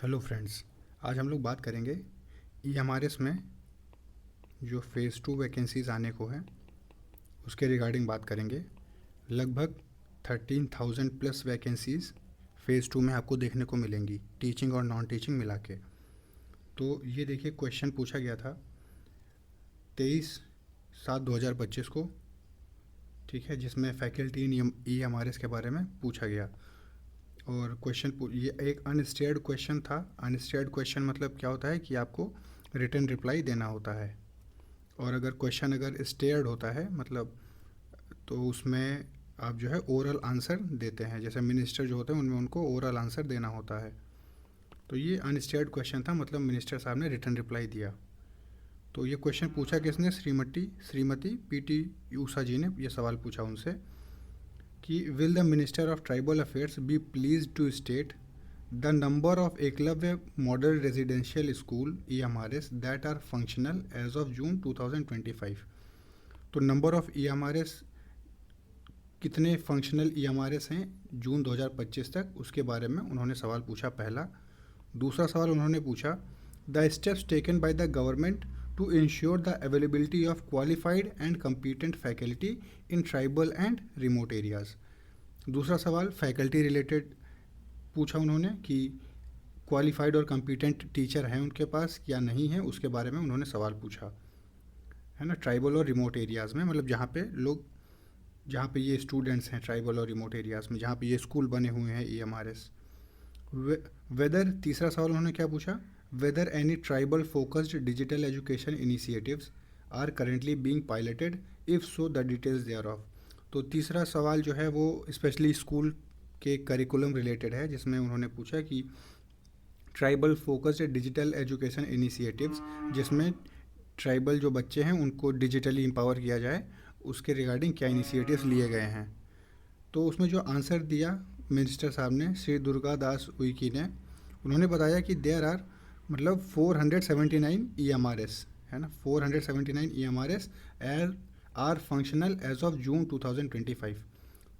Hello friends. आज हम लोग बात करेंगे ईएमआरएस में जो फ़ेज़ 2 वैकेंसीज़ आने को है उसके रिगार्डिंग बात करेंगे। लगभग 13,000 प्लस वैकेंसीज़ फ़ेज़ 2 में आपको देखने को मिलेंगी, टीचिंग और नॉन टीचिंग मिला के। तो ये देखिए, क्वेश्चन पूछा गया था 23/7/2025 को, ठीक है, जिसमें फैकल्टी इन ईएमआरएस के बारे में पूछा गया। और ये एक अनस्टेयर्ड क्वेश्चन था। अनस्टेयर्ड क्वेश्चन मतलब क्या होता है कि आपको रिटन रिप्लाई देना होता है। और अगर क्वेश्चन स्टेयर्ड होता है मतलब, तो उसमें आप जो है ओरल आंसर देते हैं। जैसे मिनिस्टर जो होते हैं उनमें उनको ओरल आंसर देना होता है। तो ये अनस्टेयर्ड क्वेश्चन था, मतलब मिनिस्टर साहब ने रिटन रिप्लाई दिया। तो ये क्वेश्चन पूछा किसने? श्रीमती पीटी ऊषा जी ने ये सवाल पूछा उनसे कि will the minister of tribal affairs be please to state the number of Eklavya model residential school EMRS that are functional as of June 2025। तो नंबर ऑफ EMRS, कितने फंक्शनल EMRS हैं जून 2025 तक, उसके बारे में उन्होंने सवाल पूछा, पहला। दूसरा सवाल उन्होंने पूछा the steps taken by the government to ensure the availability of qualified and competent faculty in tribal and remote areas. दूसरा सवाल फैकल्टी रिलेटेड पूछा उन्होंने कि क्वालिफाइड और कम्पिटेंट टीचर हैं उनके पास या नहीं है, उसके बारे में उन्होंने सवाल पूछा, है ना, ट्राइबल और रिमोट एरियाज़ में, मतलब जहाँ पे ये स्टूडेंट्स हैं ट्राइबल और रिमोट एरियाज़ में, जहाँ पे ये स्कूल बने हुए हैं EMRS। वेदर, तीसरा सवाल उन्होंने क्या पूछा? Whether any tribal focused digital education initiatives are currently being piloted, if so the details thereof. तो तीसरा सवाल जो है वो स्पेशली स्कूल के करिकुलम रिलेटेड है, जिसमें उन्होंने पूछा कि tribal focused digital education initiatives, जिसमें ट्राइबल जो बच्चे हैं उनको डिजिटली एम्पावर किया जाए, उसके रिगार्डिंग क्या इनिशिएटिव्स लिए गए हैं। तो उसमें जो आंसर दिया मिनिस्टर साहब ने, श्री दुर्गा दास उइकी ने, उन्होंने बताया कि देयर आर, मतलब 479 EMRS, है ना, 479 EMRS are functional as of June 2025।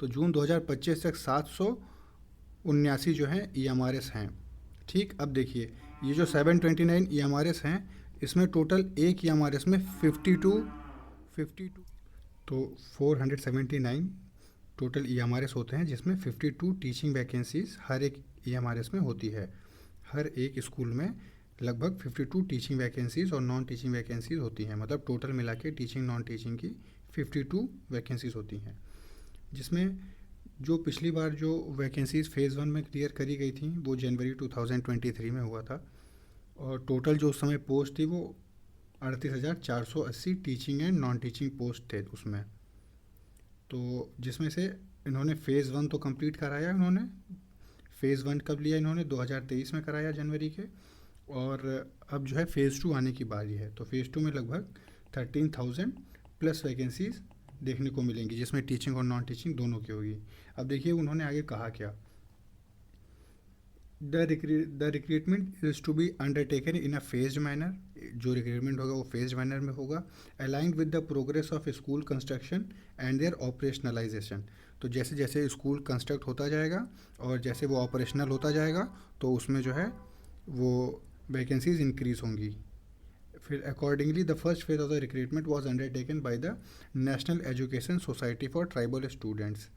तो जून 2025 तक 779 जो हैं EMRS हैं। ठीक, अब देखिए, ये जो 729 EMRS हैं, इसमें टोटल एक EMRS में 52 तो 479 टोटल EMRS होते हैं, जिसमें 52 टीचिंग वैकेंसीज़ हर एक EMRS में होती है। हर एक स्कूल में लगभग 52 टीचिंग वैकेंसीज़ और नॉन टीचिंग वैकेंसीज़ होती हैं, मतलब टोटल मिला के टीचिंग नॉन टीचिंग की 52 वैकेंसीज़ होती हैं। जिसमें जो पिछली बार जो वैकेंसीज़ फ़ेज़ 1 में क्लियर करी गई थी वो जनवरी 2023 में हुआ था, और टोटल जो उस समय पोस्ट थी वो 38,480 teaching and non teaching post थे उसमें। तो जिसमें से इन्होंने फ़ेज़ 1 तो कंप्लीट कराया, इन्होंने फ़ेज़ 1 कब लिया? इन्होंने 2023 में कराया जनवरी के, और अब जो है फ़ेज़ 2 आने की बारी है। तो फ़ेज़ 2 में लगभग 13,000 प्लस वैकेंसीज़ देखने को मिलेंगी, जिसमें टीचिंग और नॉन टीचिंग दोनों की होगी। अब देखिए उन्होंने आगे कहा क्या, the recruitment is to be undertaken in a phased manner. जो रिक्रूटमेंट होगा वो फेज्ड मैनर में होगा, aligned with the progress of school construction and their operationalization. तो जैसे जैसे स्कूल कंस्ट्रक्ट होता जाएगा और जैसे वो ऑपरेशनल होता जाएगा, तो उसमें जो है वो वैकेंसीज इंक्रीज़ होंगी। फिर accordingly the first phase of the recruitment was undertaken by the national education society for tribal students.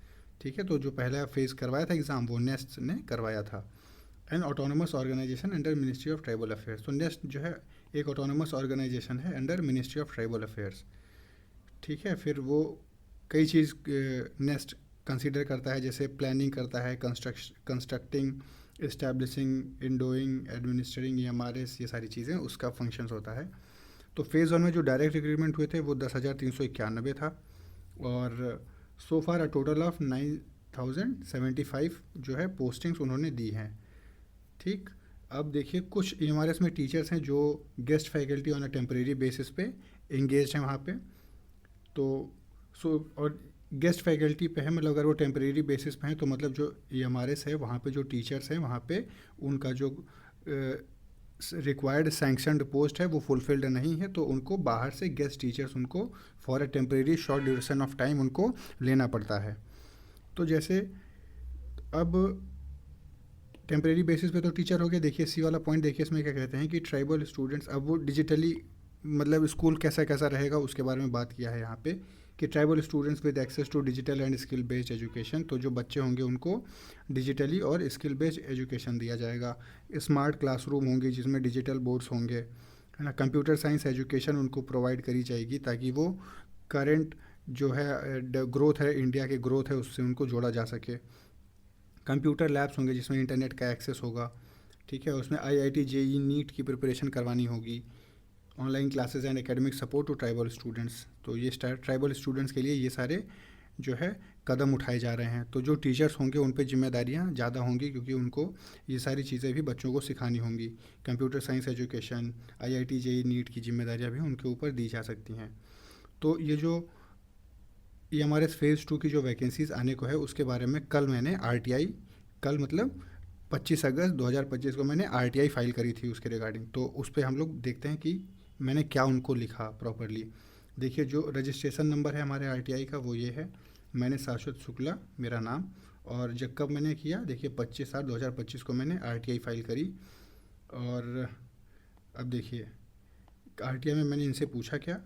ठीक है, तो जो पहला फेज़ करवाया था एग्ज़ाम, वो नेस्ट ने करवाया था। An autonomous organization under ministry of tribal affairs. तो नेस्ट जो है एक ऑटोनमस ऑर्गेनाइजेशन है under ministry of tribal affairs. ठीक है, फिर वो कई चीज़ नेस्ट कंसीडर करता है, जैसे प्लानिंग करता है, कंस्ट्रक्टिंग, इस्टेब्लिशिंग, इंडोइंग, एडमिनिस्ट्रिंग EMRS, ये सारी चीज़ें उसका फंक्शंस होता है। तो फेज़ 1 में जो डायरेक्ट रिक्रूटमेंट हुए थे वो 10,391 था, और सो फार अ टोटल ऑफ 9,075 जो है पोस्टिंग्स उन्होंने दी हैं। ठीक, अब देखिए कुछ EMRS में टीचर्स हैं जो guest faculty on a temporary basis पे इंगेज हैं वहाँ पे। तो और गेस्ट फैकल्टी पे है, मतलब अगर वो टेम्परेरी बेसिस पे हैं तो मतलब जो EMRS है वहाँ पे जो टीचर्स हैं वहाँ पे उनका जो रिक्वायर्ड सैंक्शनड पोस्ट है वो फुलफिल्ड नहीं है, तो उनको बाहर से गेस्ट टीचर्स उनको for a temporary short duration of time उनको लेना पड़ता है। तो जैसे अब टेम्परेरी बेसिस पे तो टीचर हो गया। देखिए सी वाला पॉइंट देखिए, इसमें क्या कहते हैं कि ट्राइबल स्टूडेंट्स अब वो डिजिटली, मतलब स्कूल कैसा कैसा रहेगा उसके बारे में बात किया है यहाँ पे, कि tribal students with access to digital and skill based education. तो जो बच्चे होंगे उनको डिजिटली और स्किल बेस्ड एजुकेशन दिया जाएगा। स्मार्ट क्लासरूम होंगे जिसमें डिजिटल बोर्ड्स होंगे, है ना। कंप्यूटर साइंस एजुकेशन उनको प्रोवाइड करी जाएगी ताकि वो करेंट जो है ग्रोथ है, इंडिया के ग्रोथ है, उससे उनको जोड़ा जा सके। कंप्यूटर लैब्स होंगे जिसमें इंटरनेट का एक्सेस होगा, ठीक है। उसमें आईआईटी जेई नीट की प्रिपरेशन करवानी होगी। Online classes and academic support to tribal students. तो ये ट्राइबल स्टूडेंट्स के लिए ये सारे जो है कदम उठाए जा रहे हैं। तो जो टीचर्स होंगे उन पर जिम्मेदारियाँ ज़्यादा होंगी क्योंकि उनको ये सारी चीज़ें भी बच्चों को सिखानी होंगी। Computer science education, IIT JEE NEET की जिम्मेदारियाँ भी उनके ऊपर दी जा सकती हैं। तो ये हमारे फेज़ 2 की जो वैकेंसीज़ आने को है उसके बारे में कल मैंने आरटीआई, कल मतलब 25 अगस्त 2025 को मैंने आरटीआई फाइल करी थी उसके रिगार्डिंग। तो उस पर हम लोग देखते हैं कि मैंने क्या उनको लिखा प्रॉपरली। देखिए जो रजिस्ट्रेशन नंबर है हमारे आरटीआई का वो ये है, मैंने शाश्वत शुक्ला मेरा नाम, और जब कब मैंने किया देखिए 25/7/2025 को मैंने आरटीआई फाइल करी। और अब देखिए आरटीआई में मैंने इनसे पूछा क्या,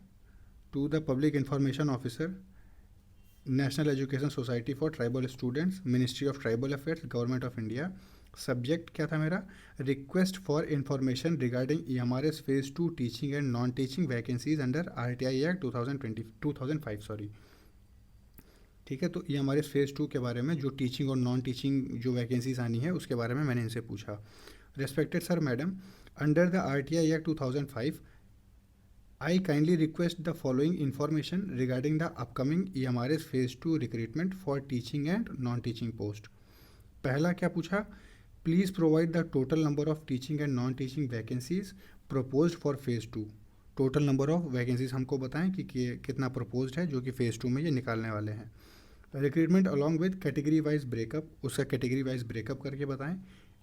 to the public information officer, national education society for tribal students, ministry of tribal affairs, government of India. Subject क्या था मेरा, request for information regarding EMRS phase 2 teaching and non teaching vacancies under RTI act 2005 sorry, ठीक है। तो EMRS phase 2 के बारे में जो टीचिंग और नॉन टीचिंग जो वैकेंसीज आनी है उसके बारे में मैंने इनसे पूछा। Respected sir madam, under the RTI act 2005 I kindly request the following information regarding the upcoming EMRS Phase 2 recruitment for teaching and non-teaching post. पहला क्या पूछा, please provide the total number of teaching and non teaching vacancies proposed for phase 2। Total number of vacancies हमको बताएं कि कितना proposed है जो कि फेज़ 2 में ये निकालने वाले हैं। Recruitment along with category wise breakup, उसका कैटेगरी वाइज ब्रेकअप करके बताएं।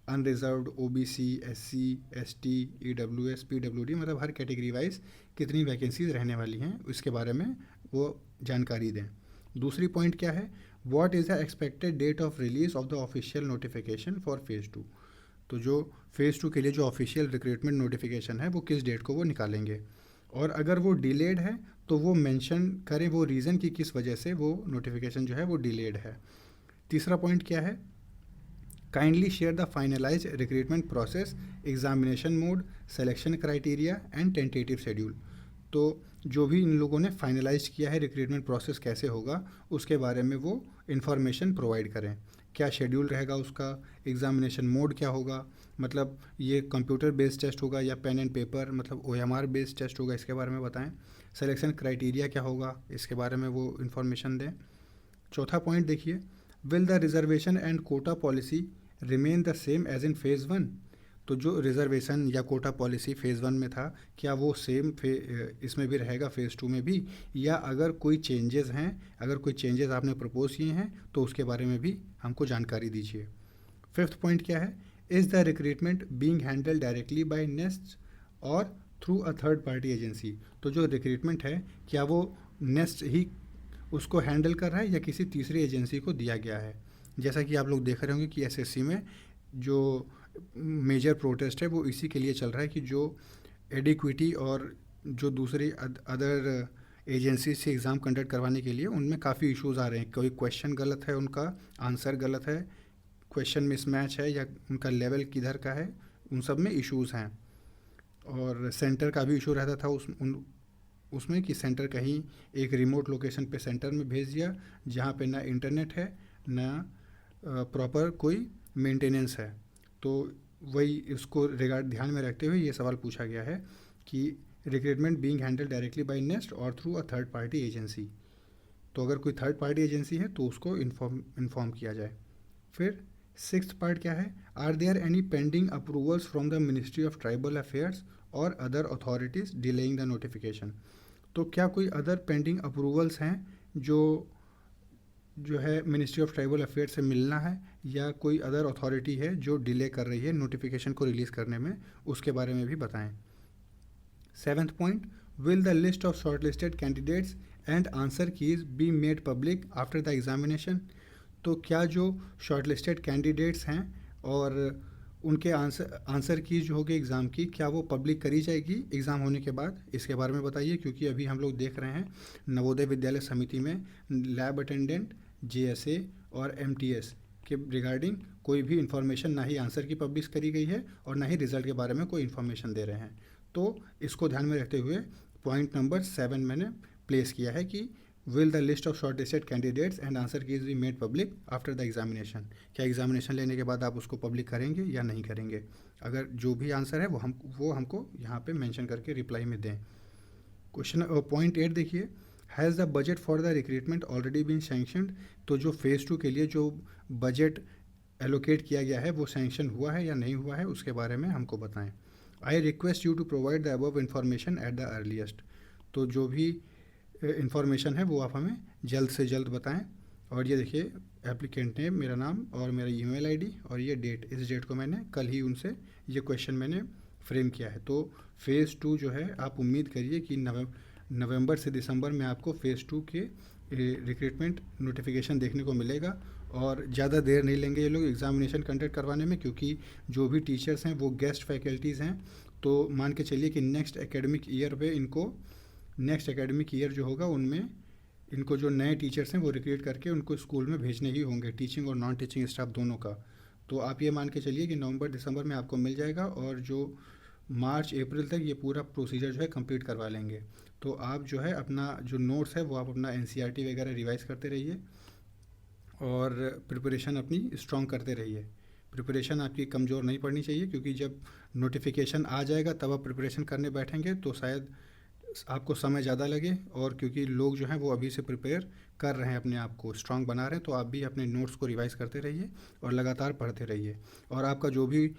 Unreserved, OBC, SC, ST, EWS, PWD, मतलब हर कैटेगरी वाइज कितनी वैकेंसीज रहने वाली हैं उसके बारे में वो जानकारी दें। दूसरी पॉइंट क्या है, what is the expected date of release of the official notification for phase 2। तो जो फेज़ 2 के लिए जो ऑफिशियल रिक्रूटमेंट नोटिफिकेशन है वो किस डेट को वो निकालेंगे, और अगर वो डिलेड है तो वो मेंशन करें वो रीज़न कि किस वजह से वो नोटिफिकेशन जो है वो डिलेड है। तीसरा पॉइंट क्या है, kindly share the finalize recruitment process, examination mode, selection criteria and tentative schedule. तो जो भी इन लोगों ने फाइनलाइज किया है रिक्रूटमेंट प्रोसेस कैसे होगा उसके बारे में वो इन्फॉर्मेशन प्रोवाइड करें। क्या शेड्यूल रहेगा उसका, एग्जामिनेशन मोड क्या होगा, मतलब ये कंप्यूटर बेस्ड टेस्ट होगा या पेन एंड पेपर मतलब ओएमआर बेस्ड टेस्ट होगा, इसके बारे में बताएं। सिलेक्शन क्राइटेरिया क्या होगा इसके बारे में वो इन्फॉर्मेशन दें। चौथा पॉइंट देखिए, will the reservation and quota policy remain the same as in phase 1। तो जो रिजर्वेशन या कोटा पॉलिसी फेज़ 1 में था क्या वो सेम इसमें भी रहेगा फेज़ 2 में भी, या अगर कोई चेंजेस हैं, अगर कोई चेंजेस आपने प्रपोज किए हैं तो उसके बारे में भी हमको जानकारी दीजिए। फिफ्थ पॉइंट क्या है, is the recruitment being handled directly by NEST और through a third party agency. तो जो रिक्रूटमेंट है क्या वो नेस्ट ही उसको हैंडल कर रहा है या किसी तीसरी एजेंसी को दिया गया है। जैसा कि आप लोग देख रहे होंगे कि एसएससी में जो मेजर प्रोटेस्ट है वो इसी के लिए चल रहा है कि जो एडिक्विटी और जो दूसरी अदर एजेंसी से एग्ज़ाम कंडक्ट करवाने के लिए उनमें काफ़ी इश्यूज़ आ रहे हैं। कोई क्वेश्चन गलत है, उनका आंसर गलत है, क्वेश्चन मिसमैच है या उनका लेवल किधर का है, उन सब में इश्यूज़ हैं। और सेंटर का भी इशू रहता था उसमें कि सेंटर कहीं एक रिमोट लोकेशन पे सेंटर में भेज दिया जहाँ पे ना इंटरनेट है ना प्रॉपर कोई मेंटेनेंस है। तो वही इसको रिगार्ड ध्यान में रखते हुए ये सवाल पूछा गया है कि recruitment being handled directly by NEST और through a third party agency. तो अगर कोई थर्ड पार्टी एजेंसी है तो उसको इन्फॉर्म किया जाए। फिर सिक्स्थ पार्ट क्या है, are there any pending approvals from the ministry of tribal affairs और other authorities delaying the notification. तो क्या कोई अदर पेंडिंग अप्रूवल्स हैं जो है मिनिस्ट्री ऑफ ट्राइबल अफेयर्स से मिलना है, या कोई अदर अथॉरिटी है जो डिले कर रही है नोटिफिकेशन को रिलीज़ करने में, उसके बारे में भी बताएं। Seventh point, will the list of shortlisted candidates and answer keys be made public after the examination. तो क्या जो शॉर्टलिस्टेड कैंडिडेट्स हैं और उनके आंसर की जो होगी एग्ज़ाम की, क्या वो पब्लिक करी जाएगी एग्ज़ाम होने के बाद, इसके बारे में बताइए। क्योंकि अभी हम लोग देख रहे हैं नवोदय विद्यालय समिति में लैब अटेंडेंट, जेएसए और एमटीएस के रिगार्डिंग कोई भी इन्फॉर्मेशन, ना ही आंसर की पब्लिश करी गई है और ना ही रिजल्ट के बारे में कोई इन्फॉर्मेशन दे रहे हैं। तो इसको ध्यान में रखते हुए पॉइंट नंबर 7 मैंने प्लेस किया है कि will the list of short listed candidates and answer keys be made public after the examination. क्या एग्जामिनेशन लेने के बाद आप उसको पब्लिक करेंगे या नहीं करेंगे? अगर जो भी आंसर है वो हमको यहाँ पे मेंशन करके रिप्लाई में दें। क्वेश्चन पॉइंट 8 देखिए, has the budget for the recruitment already been sanctioned. तो जो फेज़ 2 के लिए जो बजट एलोकेट किया गया है वो सैंक्शन हुआ है या नहीं हुआ है, उसके बारे में हमको बताएं। I request you to provide the above information at the earliest. तो जो भी इन्फॉर्मेशन है वो आप हमें जल्द से जल्द बताएं। और ये देखिए, एप्लीकेंट ने मेरा नाम और मेरा ईमेल आईडी और ये डेट, इस डेट को मैंने कल ही उनसे ये क्वेश्चन मैंने फ्रेम किया है। तो फ़ेज़ 2 जो है, आप उम्मीद करिए कि नवंबर से दिसंबर में आपको फ़ेज़ 2 के रिक्रूटमेंट नोटिफिकेशन देखने को मिलेगा। और ज़्यादा देर नहीं लेंगे ये लोग एग्ज़ामिनेशन कंडक्ट करवाने में, क्योंकि जो भी टीचर्स हैं वो गेस्ट फैकल्टीज़ हैं। तो मान के चलिए कि नेक्स्ट एकेडमिक ईयर जो होगा उनमें इनको जो नए टीचर्स हैं वो रिक्रूट करके उनको स्कूल में भेजने ही होंगे, टीचिंग और नॉन टीचिंग स्टाफ दोनों का। तो आप ये मान के चलिए कि नवंबर दिसंबर में आपको मिल जाएगा, और जो मार्च अप्रैल तक ये पूरा प्रोसीजर जो है कंप्लीट करवा लेंगे। तो आप जो है अपना जो नोट्स है वो आप अपना एनसीईआरटी वगैरह रिवाइज़ करते रहिए और प्रिपरेशन अपनी स्ट्रॉन्ग करते रहिए। प्रिपरेशन आपकी कमज़ोर नहीं पड़नी चाहिए, क्योंकि जब नोटिफिकेशन आ जाएगा तब आप प्रिपरेशन करने बैठेंगे तो शायद आपको समय ज़्यादा लगे। और क्योंकि लोग जो हैं वो अभी से प्रिपेयर कर रहे हैं, अपने आप को स्ट्रांग बना रहे हैं, तो आप भी अपने नोट्स को रिवाइज़ करते रहिए और लगातार पढ़ते रहिए। और आपका जो भी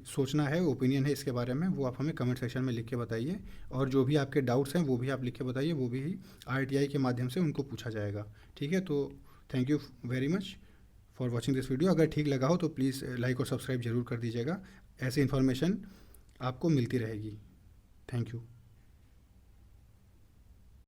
सोचना है, ओपिनियन है इसके बारे में, वो आप हमें कमेंट सेक्शन में लिख के बताइए। और जो भी आपके डाउट्स हैं वो भी आप लिख के बताइए, वो भी RTI के माध्यम से उनको पूछा जाएगा। ठीक है, तो thank you very much for watching this video. अगर ठीक लगा हो तो प्लीज़ लाइक और सब्सक्राइब ज़रूर कर दीजिएगा। ऐसी इन्फॉर्मेशन आपको मिलती रहेगी। Thank you.